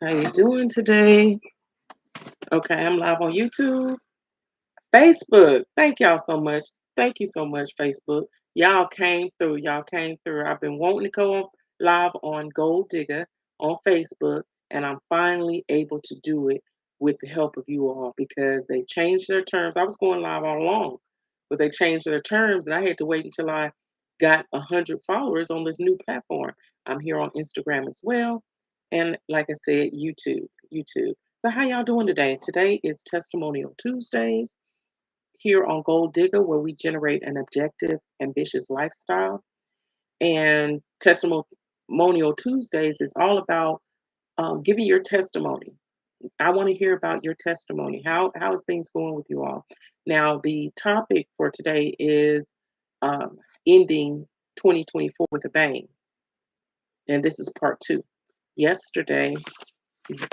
How you doing today? Okay, I'm live on YouTube, Facebook. Thank y'all so much. Thank you so much, Facebook. Y'all came through. Y'all came through. I've been wanting to go live on Gold Digger on Facebook, and I'm finally able to do it with the help of you all because they changed their terms. I was going live all along, but they changed their terms, and I had to wait until I got 100 followers on this new platform. I'm here on Instagram as well, and like I said, YouTube. So how y'all doing today? Today is Testimonial Tuesdays here on Gold Digger, where we generate an objective, ambitious lifestyle. And Testimonial Tuesdays is all about giving your testimony. I want to hear about your testimony. How is things going with you all? Now, the topic for today is ending 2024 with a bang, and this is part two. Yesterday,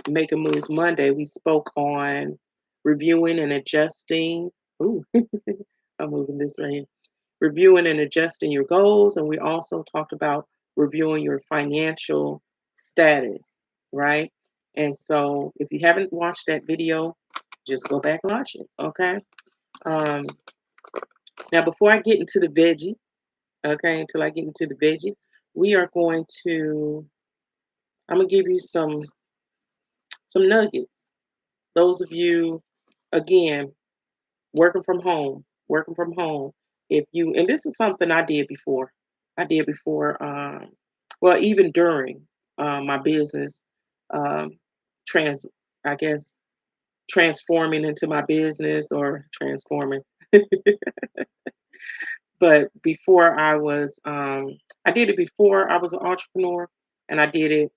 Making Moves Monday, we spoke on reviewing and adjusting. Ooh, I'm moving this right here. Reviewing and adjusting your goals. And we also talked about reviewing your financial status, right? And so if you haven't watched that video, just go back and watch it, okay? Um, Now, before I get into the veggie, okay, until I get into the veggie, we are going to, I'm going to give you some nuggets. Those of you, again, working from home. If you, and this is something I did before. I did before, well, even during my business, um, trans, I guess, transforming into my business or transforming. But before I did it before I was an entrepreneur, and I did it.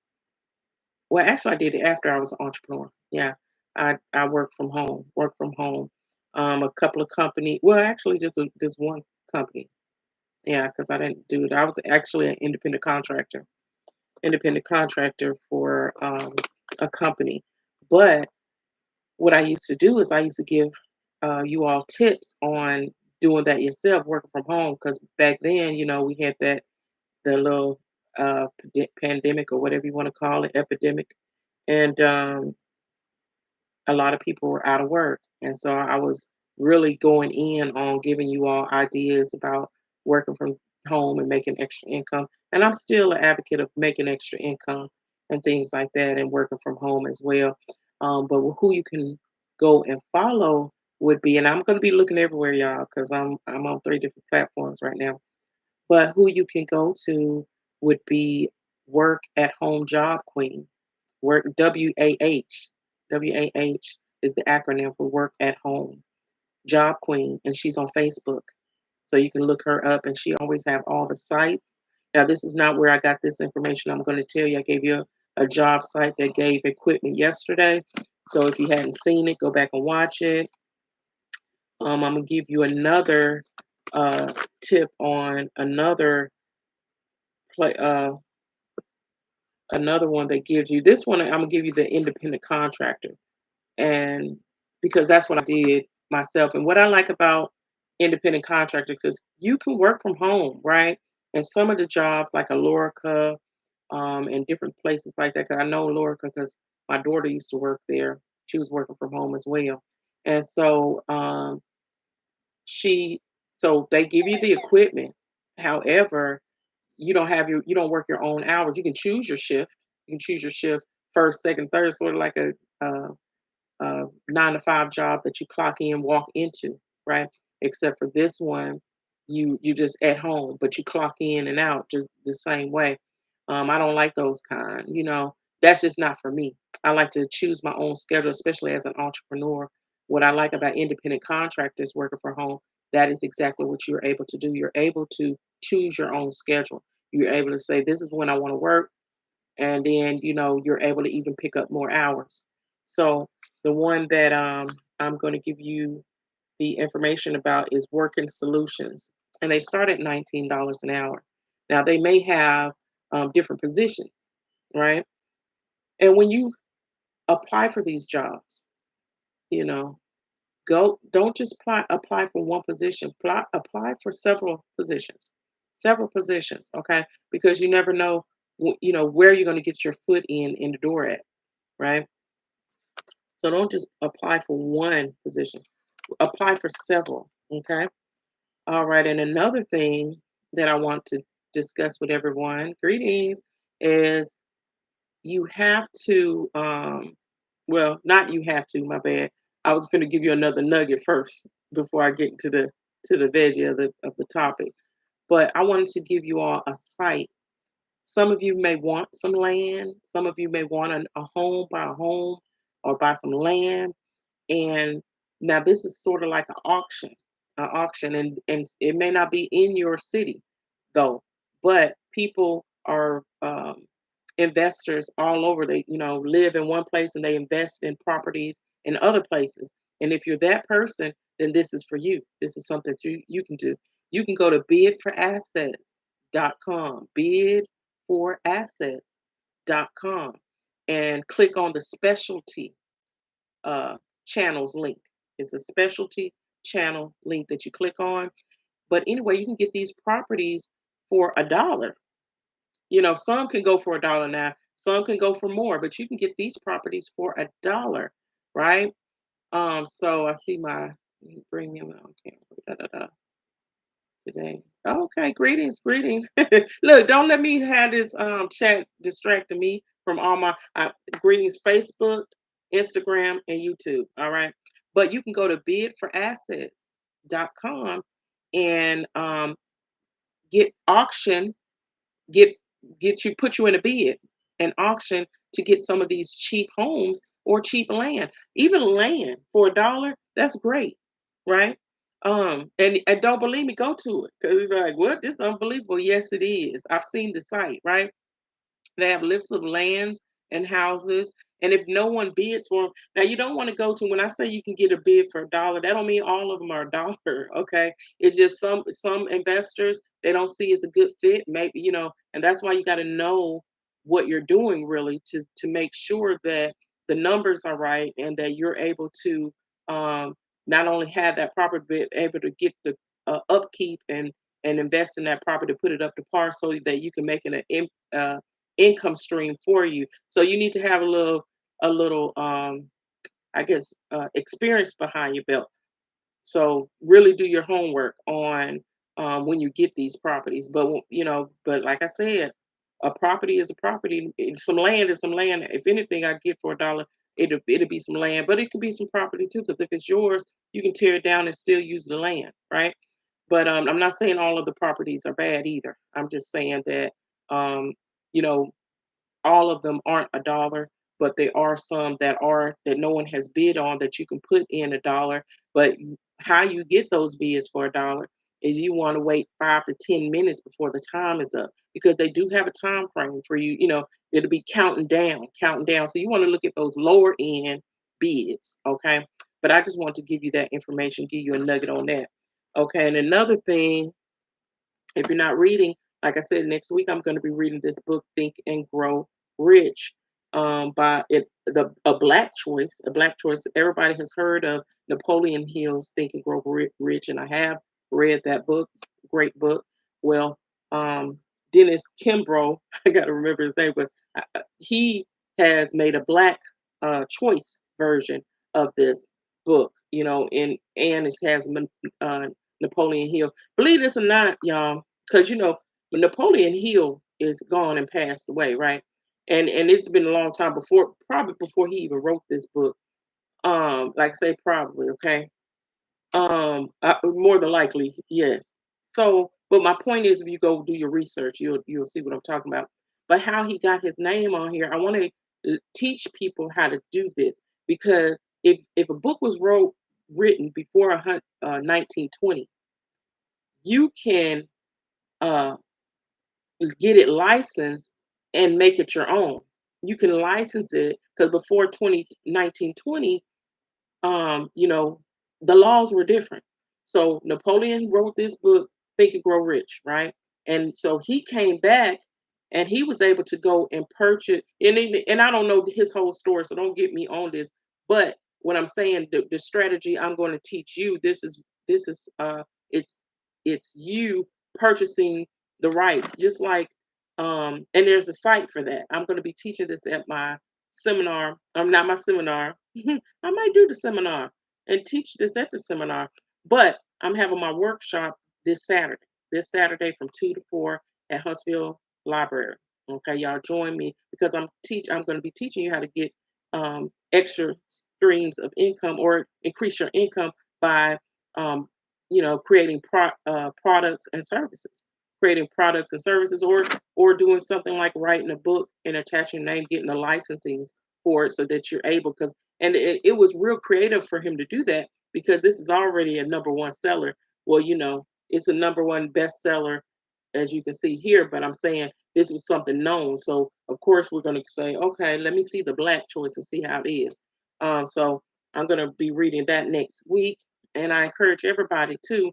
Well, actually, I did it after I was an entrepreneur. Yeah, I worked from home. Worked from home. A couple of company. Well, actually, just one company. Yeah, because I didn't do it. I was actually an independent contractor for a company. But what I used to do is I used to give you all tips on doing that yourself, working from home. Because back then, we had the little pandemic or whatever you want to call it, epidemic, and a lot of people were out of work. And so I was really going in on giving you all ideas about working from home and making extra income. And I'm still an advocate of making extra income and things like that and working from home as well. But who you can go and follow would be, and I'm going to be looking everywhere, y'all, because I'm on three different platforms right now. But who you can go to would be Work at Home Job Queen. Work WAH. WAH is the acronym for Work at Home Job Queen, and she's on Facebook. So you can look her up, and she always have all the sites. Now, this is not where I got this information. I'm going to tell you. I gave you a job site that gave equipment yesterday. So if you hadn't seen it, go back and watch it. I'm gonna give you another tip on play, uh, another one that gives you this one. I'm gonna give you the independent contractor. And because that's what I did myself. And what I like about independent contractor, because you can work from home, right? And some of the jobs, like a Lorica, and different places like that. Because I know Lorica because my daughter used to work there. She was working from home as well, and so she, so they give you the equipment. However, you don't work your own hours. You can choose your shift. You can choose your shift first, second, third, sort of like a 9 to 5 job that you clock in, walk into, right? Except for this one, you just at home, but you clock in and out just the same way. I don't like those kind. That's just not for me. I like to choose my own schedule, especially as an entrepreneur. What I like about independent contractors working from home, that is exactly what you're able to do. You're able to choose your own schedule. You're able to say, this is when I want to work, and then you're able to even pick up more hours. So the one that I'm going to give you the information about is Working Solutions, and they start at $19 an hour. Now they may have different positions, right? And when you apply for these jobs, you know go don't just apply for one position. Apply for several positions, okay? Because you never know where you're going to get your foot in the door at, right? So don't just apply for one position, apply for several. Okay. All right. And another thing that I want to discuss with everyone, greetings, is you have to, well, not you have to, my bad. I was going to give you another nugget first before I get to the veggie of the topic. But I wanted to give you all a site. Some of you may want some land. Some of you may want a home, buy a home, or buy some land. And now this is sort of like an auction, and it may not be in your city though, but people are investors all over. They live in one place and they invest in properties in other places. And if you're that person, then this is for you. This is something you can do. You can go to bidforassets.com, bidforassets.com, and click on the specialty uh, channels link. It's a specialty channel link that you click on. But anyway, you can get these properties for $1. Some can go for $1 now, some can go for more, but you can get these properties for $1, right? So I see my bring him on camera. Da, da, da, today. Okay, greetings, greetings. Look, don't let me have this chat distracting me from all my greetings, Facebook, Instagram, and YouTube. All right. But you can go to bidforassets.com and get auction, get put you in a bid, an auction to get some of these cheap homes or cheap land. Even land for $1, that's great, right? And don't believe me, go to it because it's like, what? This is unbelievable. Yes, it is. I've seen the site, right? They have lists of lands and houses. And if no one bids for them, now you don't want to go to, when I say you can get a bid for $1, that don't mean all of them are $1. Okay. It's just some investors, they don't see as a good fit, maybe, and that's why you got to know what you're doing really to make sure that the numbers are right and that you're able to um, not only have that property, but able to get the upkeep and invest in that property, put it up to par so that you can make income stream for you. So you need to have a little I guess experience behind your belt. So really do your homework on when you get these properties. But like I said, a property is a property. Some land is some land. If anything, I get for $1, it'll be some land, but it could be some property too. Because if it's yours, you can tear it down and still use the land, right? But I'm not saying all of the properties are bad either. I'm just saying that um, you know all of them aren't $1, but there are some that no one has bid on that you can put in $1. But how you get those bids for $1 is you want to wait 5 to 10 minutes before the time is up because they do have a time frame for you. It'll be counting down, counting down. So you want to look at those lower end bids, okay? But I just want to give you that information, give you a nugget on that. Okay, and another thing, if you're not reading, like I said, next week I'm going to be reading this book, Think and Grow Rich, by a black choice. A black choice. Everybody has heard of Napoleon Hill's Think and Grow Rich, and I have read that book. Great book. Well, Dennis Kimbrough, I got to remember his name, but he has made a black choice version of this book. And it has Napoleon Hill. Believe this or not, y'all, because Napoleon Hill is gone and passed away, right? And it's been a long time before, probably before he even wrote this book. Like say probably, okay. More than likely, yes. So, but my point is, if you go do your research, you'll see what I'm talking about. But how he got his name on here, I want to teach people how to do this because if a book was written before 1920, you can uh, get it licensed and make it your own. You can license it because before 1920, the laws were different. So Napoleon wrote this book, Think and Grow Rich, right? And so he came back and he was able to go and purchase, and I don't know his whole story, so don't get me on this. But what I'm saying, the strategy I'm going to teach you, this is it's you purchasing the rights, just like and there's a site for that. I'm going to be teaching this at my seminar. Not my seminar. I might do the seminar and teach this at the seminar, but I'm having my workshop this Saturday. This Saturday from 2 to 4 at Huntsville Library. Okay, y'all join me because I'm going to be teaching you how to get extra streams of income or increase your income by um, creating products and services, creating products and services, or doing something like writing a book and attaching your name, getting the licensing for it so that you're able. Because and it was real creative for him to do that because this is already a number one seller. Well, it's a number one bestseller, as you can see here, but I'm saying this was something known. So of course we're going to say, okay, let me see the black choice and see how it is. So I'm going to be reading that next week, and I encourage everybody to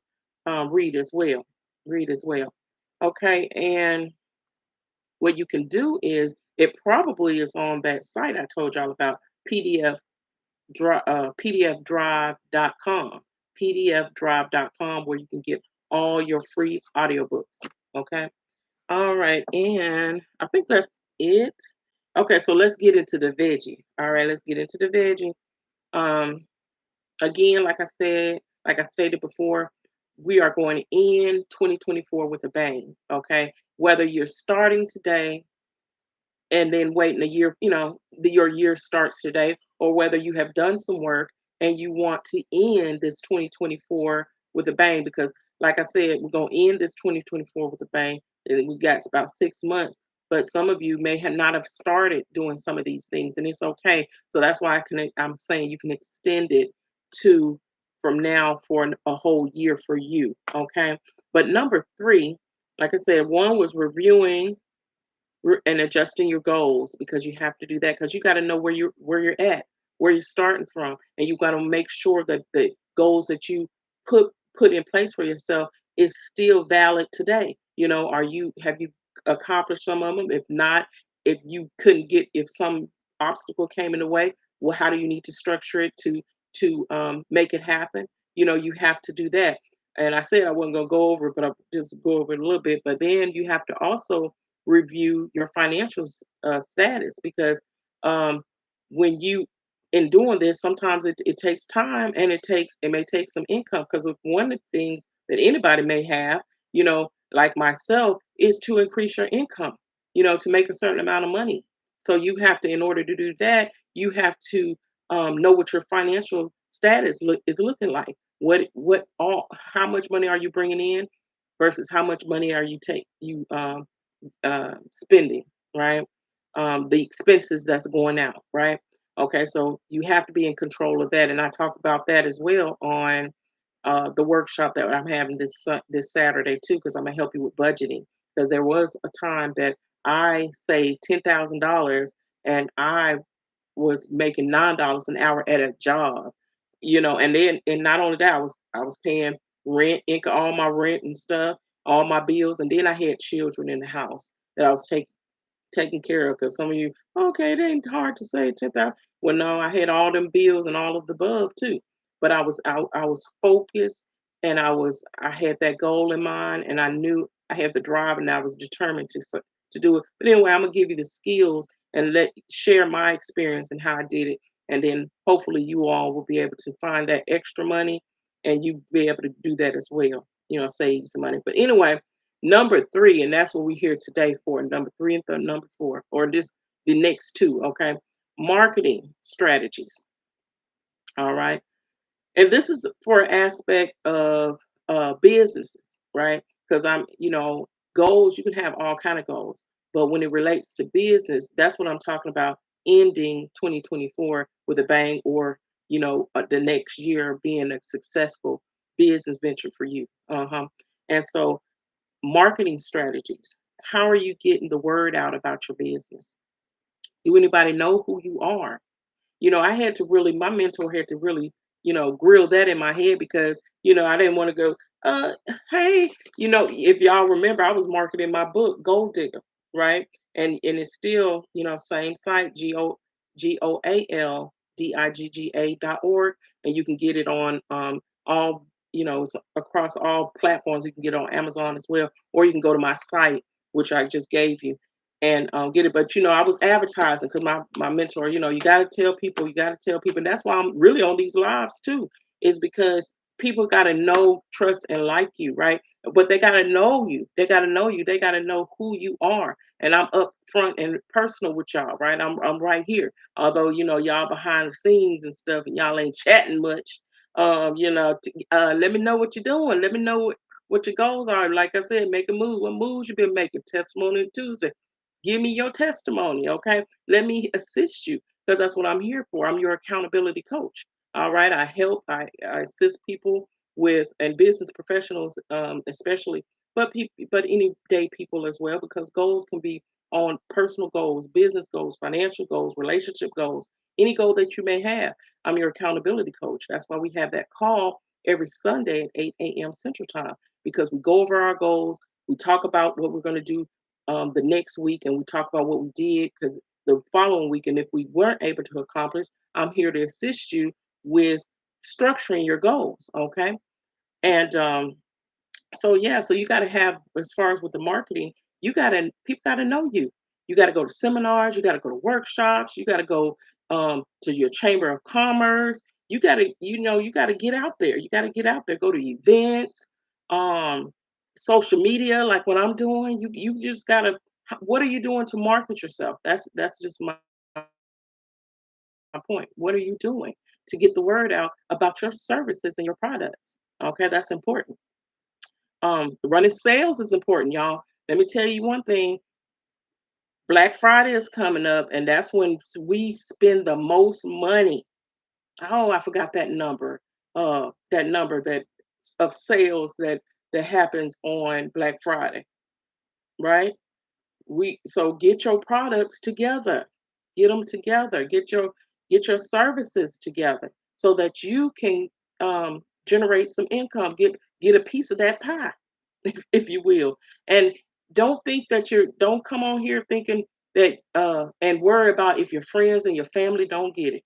read as well. Read as well. Okay, and what you can do is it probably is on that site I told y'all about, PDF pdfdrive.com, pdfdrive.com, where you can get all your free audiobooks. Okay. All right. And I think that's it. Okay. So let's get into the veggie. All right. Let's get into the veggie. Um, Again, like I stated before, we are going in 2024 with a bang. Okay. Whether you're starting today and then waiting a year, your year starts today, or whether you have done some work and you want to end this 2024 with a bang. Because, like I said, we're going to end this 2024 with a bang, and we got about 6 months. But some of you may have not have started doing some of these things, and it's okay. So that's why I'm saying you can extend it to from now for a whole year for you. Okay. But number three, like I said, one was reviewing and adjusting your goals, because you have to do that, because you got to know where you're at, where you're starting from, and you got to make sure that the goals that you put in place for yourself is still valid today. Are you have you accomplished some of them? If not, if some obstacle came in the way, well, how do you need to structure it to make it happen? You have to do that. And I said I wasn't going to go over it, but I'll just go over it a little bit. But then you have to also review your financial status, because um, when you in doing this, sometimes it takes time, and it may take some income, because one of the things that anybody may have, like myself, is to increase your income, to make a certain amount of money. So you have to, in order to do that, you have to know what your financial status is looking like. What all How much money are you bringing in versus how much money are you spending, right? The expenses that's going out, right? Okay, so you have to be in control of that, and I talk about that as well on the workshop that I'm having this Saturday too, because I'm gonna help you with budgeting. Because there was a time that I saved $10,000, and I was making $9 an hour at a job, and not only that, I was paying rent, all my rent and stuff, all my bills, and then I had children in the house that I was taken care of. Because some of you, okay, it ain't hard to say 10,000. Well, no, I had all them bills and all of the above too. But I was focused, and I had that goal in mind, and I knew I had the drive, and I was determined to do it. But anyway, I'm gonna give you the skills and share my experience and how I did it, and then hopefully you all will be able to find that extra money, and you be able to do that as well. Save some money. But anyway, number three, and that's what we're here today for. Number three and number four, or the next two. Okay, marketing strategies. All right, and this is for aspect of businesses, right? Because goals. You can have all kind of goals, but when it relates to business, that's what I'm talking about. Ending 2024 with a bang, or the next year being a successful business venture for you. And so, marketing strategies. How are you getting the word out about your business? Do anybody know who you are? I had to really, my mentor had to really, grill that in my head, because, I didn't want to go, hey, if y'all remember, I was marketing my book, Gold Digger, right? And it's still, same site, GOALDIGGA.org. And you can get it on all, across all platforms. You can get it on Amazon as well, or you can go to my site, which I just gave you. and get it. But I was advertising because my mentor, you got to tell people, you got to tell people. And that's why I'm really on these lives too, is because people got to know, trust, and like you, right? But they got to know you. They got to know you. They got to know who you are. And I'm up front and personal with y'all, right? I'm right here. Although y'all behind the scenes and stuff, and y'all ain't chatting much. Let me know what you're doing. Let me know what your goals are. Like I said, make a move. What moves you been making? Testimony Tuesday. Give me your testimony, okay? Let me assist you because that's what I'm here for. I'm your accountability coach. All right. I help, I assist people with, and business professionals, especially, but any day people as well, because goals can be on personal goals, business goals, financial goals, relationship goals, any goal that you may have. I'm your accountability coach. That's why we have that call every Sunday at 8 a.m. Central Time, because we go over our goals. We talk about what we're going to do the next week, and we talk about what we did because the following week. And if we weren't able to accomplish, I'm here to assist you with structuring your goals. Okay. And so yeah, so you got to have, as far as with the marketing, people got to know you. You got to go to seminars, you got to go to workshops, you got to go to your chamber of commerce. You got to get out there. You got to get out there, go to events, um social media, like what I'm doing. You just got to, what are you doing to market yourself? That's just my point. What are you doing to get the word out about your services and your products? Okay, that's important. Running sales is important, y'all. Let me tell you one thing. Black Friday is coming up, and that's when we spend the most money. Oh, I forgot that number. That number that of sales that happens on Black Friday, right? We So get your products together. Get them together. Get your services together so that you can generate some income. Get a piece of that pie, if you will. And don't come on here thinking that and worry about if your friends and your family don't get it,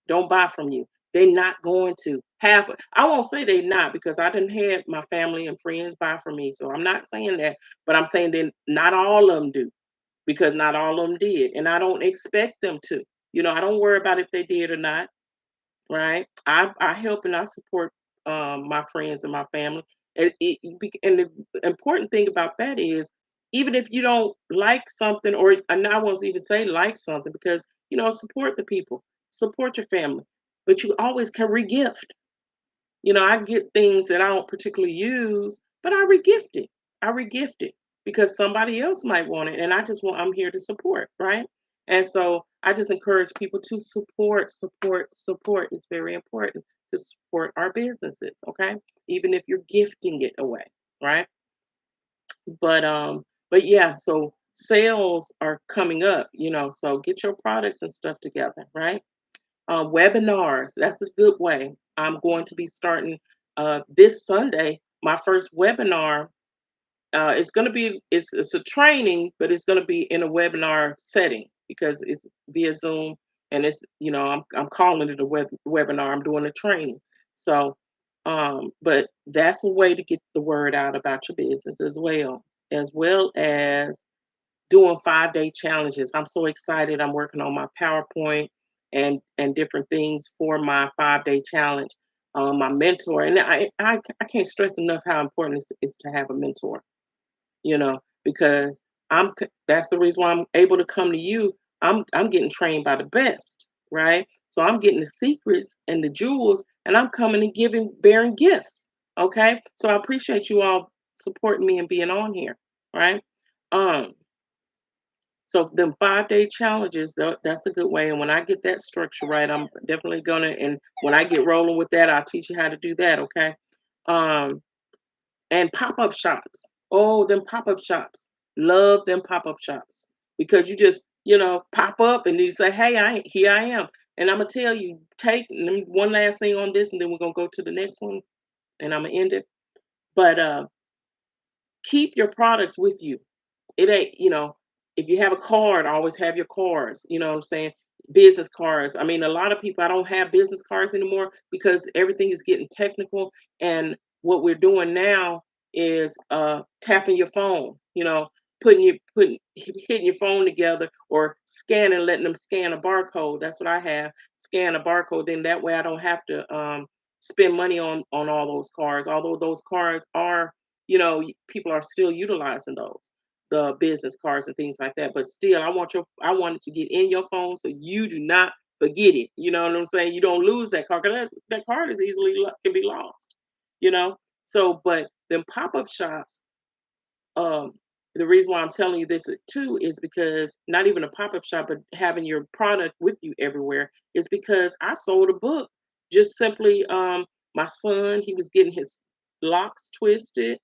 don't buy from you. They're not going to. I won't say they're not, because I didn't have my family and friends buy from me. So I'm not saying that, but I'm saying that not all of them do, because not all of them did. And I don't expect them to. I don't worry about if they did or not, right? I help and I support my friends and my family. And the important thing about that is, even if you don't like something, or and I won't even say like something, because support the people, support your family, but you always can regift. I get things that I don't particularly use, but I regift it. I regift it because somebody else might want it, and I'm here to support, right? And so I just encourage people to support, support, support. It's very important to support our businesses, okay? Even if you're gifting it away, right? But yeah, so sales are coming up, so get your products and stuff together, right? Webinars, that's a good way. I'm going to be starting this Sunday my first webinar. It's a training, but it's going to be in a webinar setting because it's via Zoom, and it's I'm calling it a webinar. I'm doing a training. So but that's a way to get the word out about your business as well as doing 5-day challenges. I'm so excited. I'm working on my PowerPoint and different things for my 5-day challenge. My mentor, and I can't stress enough how important it is to have a mentor. Because that's the reason why I'm able to come to you. I'm getting trained by the best, right? So I'm getting the secrets and the jewels, and I'm coming and bearing gifts. Okay, so I appreciate you all supporting me and being on here, right? Um, so them 5-day challenges, that's a good way. And when I get that structure right, I'm definitely gonna. And when I get rolling with that, I'll teach you how to do that. Okay. Um, and pop-up shops. Oh, them pop-up shops. Love them pop-up shops because you just, pop up and you say, "Hey, here I am." And I'm gonna tell you, one last thing on this, and then we're gonna go to the next one, and I'm gonna end it. But keep your products with you. It ain't, if you have a card, always have your cards. You know what I'm saying? Business cards. I mean, a lot of people, I don't have business cards anymore because everything is getting technical. And what we're doing now is tapping your phone. hitting your phone together or scanning, letting them scan a barcode. That's what I have. Scan a barcode. Then that way I don't have to spend money on all those cards. Although those cards are, people are still utilizing those, the business cards and things like that. But still, I want it to get in your phone so you do not forget it. You know what I'm saying? You don't lose that card. 'Cause that card is easily can be lost. You know. So, but then pop up shops, um, the reason why I'm telling you this too is because not even a pop-up shop, but having your product with you everywhere is because I sold a book. Just simply, my son, he was getting his locks twisted,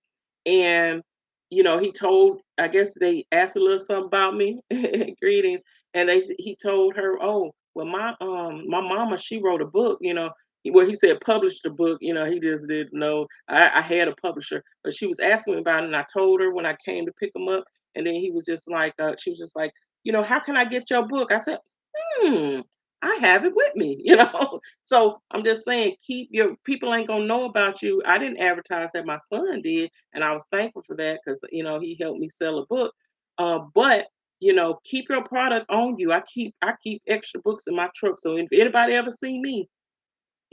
and he told, I guess they asked a little something about me, greetings, and he told her, oh, well, my mama, she wrote a book, well, he said published a book, he just didn't know I had a publisher, but she was asking me about it, and I told her when I came to pick him up, and then he was just like, she was just like, how can I get your book? I said, hmm, I have it with me, So I'm just saying, keep your people ain't gonna know about you. I didn't advertise that, my son did, and I was thankful for that because he helped me sell a book. But keep your product on you. I keep extra books in my truck, so if anybody ever see me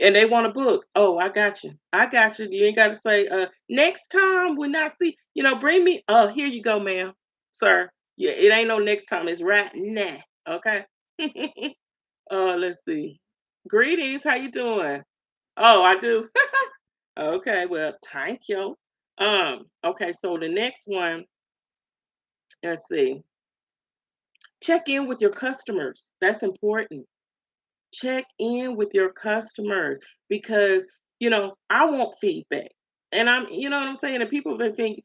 and they want a book. Oh, I got you. I got you. You ain't got to say, next time when I see, bring me. Oh, here you go, ma'am, sir. Yeah, it ain't no next time. It's right now. Okay. Let's see. Greetings. How you doing? Oh, I do. Okay. Well, thank you. Okay. So the next one, let's see. Check in with your customers. That's important. Check in with your customers because I want feedback, and you know what I'm saying, and people that think,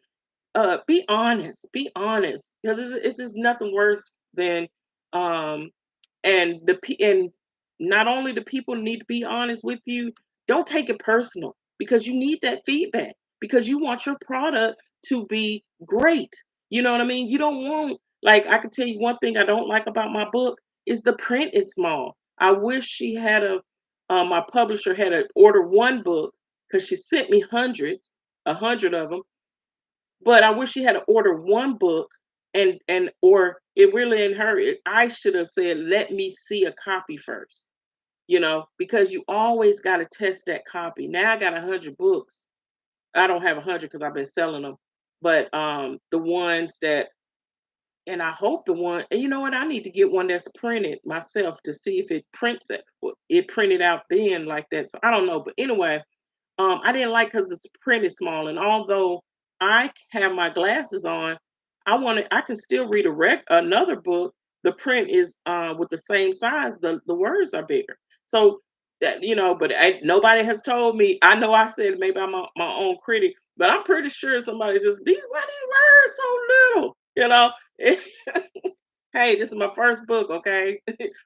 be honest, because it's just nothing worse than um and not only the people need to be honest with you, don't take it personal because you need that feedback because you want your product to be great. You know what I mean? You don't want, like, I can tell you one thing I don't like about my book is the print is small. I wish she had my publisher had to order one book because she sent me a hundred of them, but I wish she had to order one book, or it really in her, I should have said, let me see a copy first, because you always got to test that copy. Now I got 100 books. I don't have 100 because I've been selling them, but the ones that, and I hope the one, and you know what, I need to get one that's printed myself to see if it prints it. Well, it printed out then like that. So I don't know, but anyway, I didn't like because the print is small, and although I have my glasses on, I can still read another book. The print is with the same size. The words are bigger. So that, but nobody has told me. I know I said maybe I'm my own critic, but I'm pretty sure somebody just why these words so little. Hey, this is my first book, okay?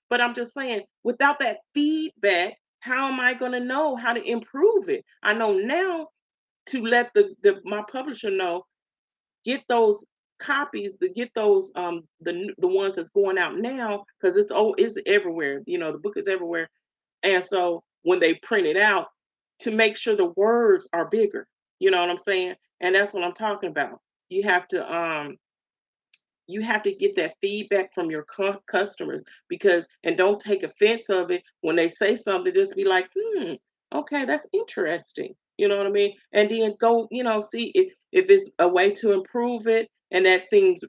But I'm just saying, without that feedback, how am I going to know how to improve it? I know now to let my publisher know, get those copies, to get those the ones that's going out now, because it's everywhere. The book is everywhere, and so when they print it out, to make sure the words are bigger. You know what I'm saying? And that's what I'm talking about. You have to get that feedback from your customers, because, and don't take offense of it when they say something, just be like, okay, that's interesting, you know what I mean, and then go, see if it's a way to improve it, and that seems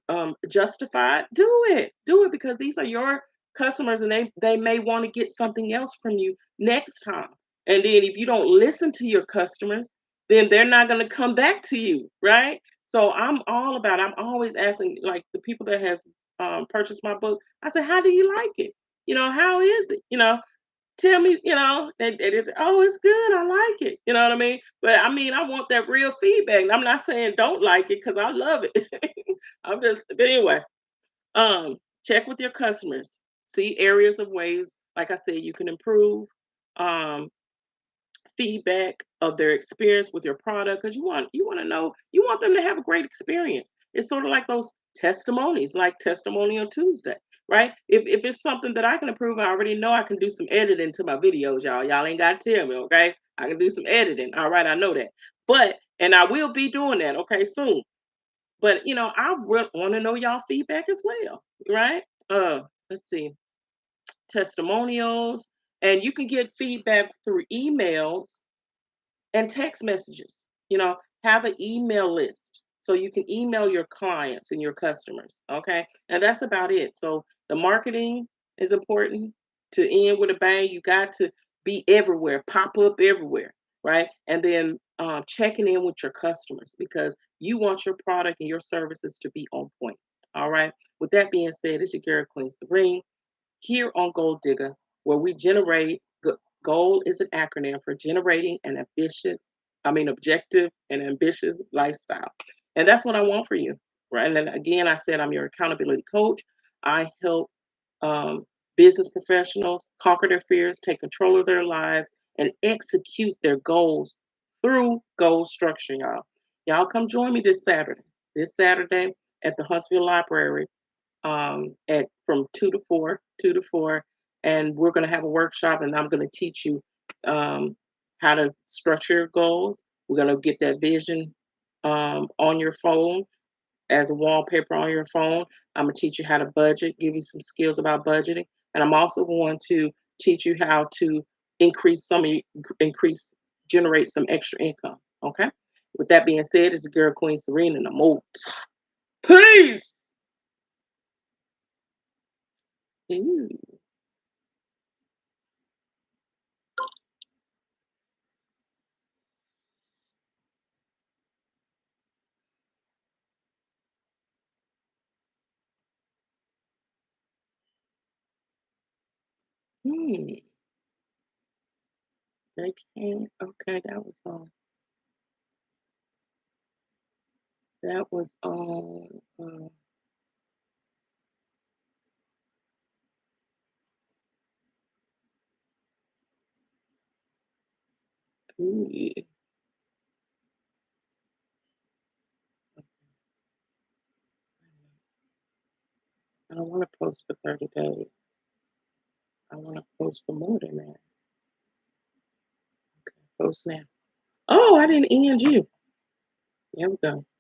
justified, do it because these are your customers, and they may want to get something else from you next time. And then if you don't listen to your customers, then they're not going to come back to you, right? So I'm always asking, like, the people that has purchased my book. I said, how do you like it? How is it? Tell me, and it's, oh, it's good. I like it. You know what I mean? But I mean, I want that real feedback. I'm not saying don't like it because I love it. But anyway, check with your customers. See areas of ways, like I said, you can improve. Um, Feedback of their experience with your product, because you want to know, you want them to have a great experience. It's sort of like those testimonies, like Testimonial Tuesday, right? If it's something that I can improve, I already know I can do some editing to my videos, y'all ain't got to tell me, okay? I can do some editing, all right, I know that. But and I will be doing that, okay, soon. But I want to know y'all feedback as well, right? Let's see, testimonials, and you can get feedback through emails and text messages. Have an email list so you can email your clients and your customers. Okay. And that's about it. So the marketing is important to end with a bang. You got to be everywhere, pop up everywhere. Right. And then checking in with your customers because you want your product and your services to be on point. All right. With that being said, it's your girl, Queen Serene here on Gold Digger, where we generate. Goal is an acronym for generating an objective and ambitious lifestyle, and that's what I want for you, right? And then again, I said I'm your accountability coach. I help um, business professionals conquer their fears, take control of their lives, and execute their goals through goal structure. Y'all come join me this Saturday. This Saturday at the Huntsville Library at from 2 to 4, and we're going to have a workshop, and I'm going to teach you um, how to structure your goals. We're going to get that vision on your phone as a wallpaper on your phone. I'm going to teach you how to budget, give you some skills about budgeting, and I'm also going to teach you how to increase some of your, increase generate some extra income. Okay. With that being said, it's the girl Queen Serena, and I'm out. Peace. Ooh. Hmm. They came. Okay, that was on. Ooh, yeah. I don't want to post for 30 days. I want to post for more than that. Okay, post now. Oh, I didn't end you. There we go.